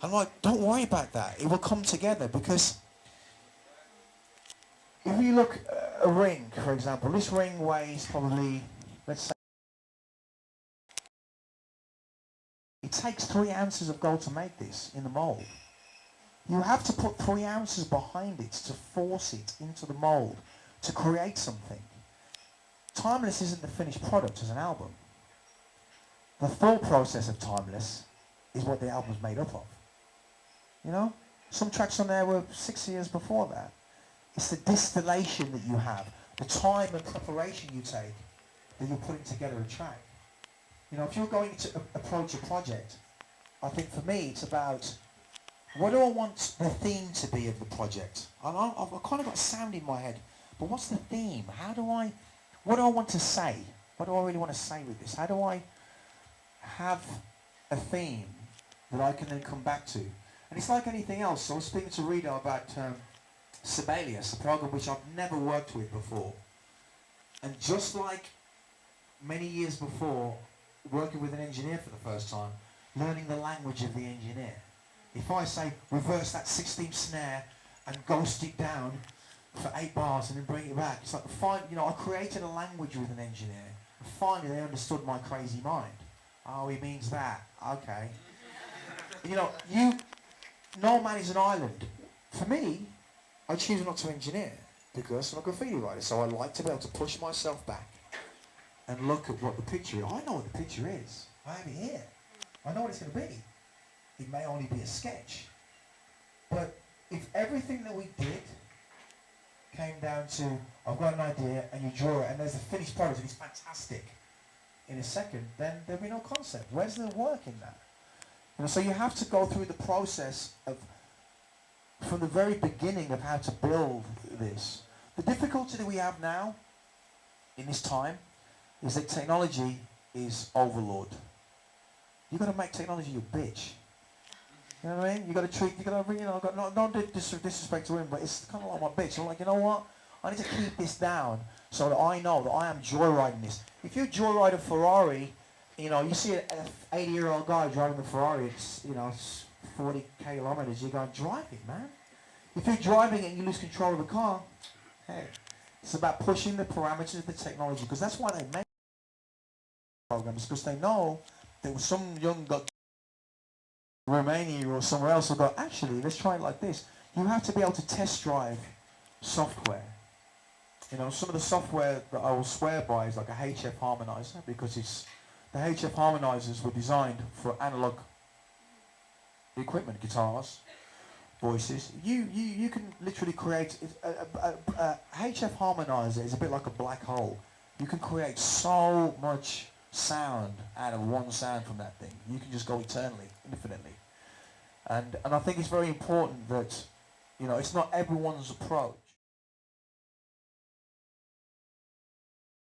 I'm like, don't worry about that. It will come together, because if you look at a ring, for example, this ring weighs probably, let's say, it takes 3 ounces of gold to make this in the mold. You have to put 3 ounces behind it to force it into the mold to create something. Timeless isn't the finished product as an album. The thought process of Timeless is what the album's made up of. You know? Some tracks on there were 6 years before that. It's the distillation that you have, the time and preparation you take that you're putting together a track. You know, if you're going to approach a project, I think for me it's about, what do I want the theme to be of the project? I've kind of got a sound in my head, but what's the theme? What do I want to say? What do I really want to say with this? How do I have a theme that I can then come back to? And it's like anything else. So I was speaking to Rita about Sibelius, a program which I've never worked with before. And just like many years before, working with an engineer for the first time, learning the language of the engineer. If I say, reverse that 16th snare and ghost it down for 8 bars and then bring it back, it's like, I created a language with an engineer, and finally they understood my crazy mind. Oh, he means that. Okay. You know, no man is an island. For me, I choose not to engineer because I'm a graffiti writer, so I like to be able to push myself back and look at what the picture is. I know what the picture is. I have it here. I know what it's going to be. It may only be a sketch. But if everything that we did came down to, I've got an idea, and you draw it, and there's a finished product, and it's fantastic in a second, then there'll be no concept. Where's the work in that? You know, so you have to go through the process of, from the very beginning of how to build this. The difficulty that we have now, in this time, is that technology is overload. You've got to make technology your bitch. You know what I mean? You got to treat, no disrespect to him, but it's kind of like my bitch. I'm like, you know what? I need to keep this down so that I know that I am joyriding this. If you joyride a Ferrari, you know, you see an 80-year-old guy driving a Ferrari, it's, you know, it's 40 kilometers, you're going, drive it, man. If you're driving it and you lose control of the car, hey, it's about pushing the parameters of the technology, because that's why they make programs, because they know that some young guy Romania or somewhere else will go, actually, let's try it like this. You have to be able to test drive software. You know, some of the software that I will swear by is like a HF harmonizer, because the HF harmonizers were designed for analog equipment, guitars, voices. You can literally create, a HF harmonizer is a bit like a black hole. You can create so much sound out of one sound from that thing. You can just go eternally, infinitely. And I think it's very important that, you know, it's not everyone's approach.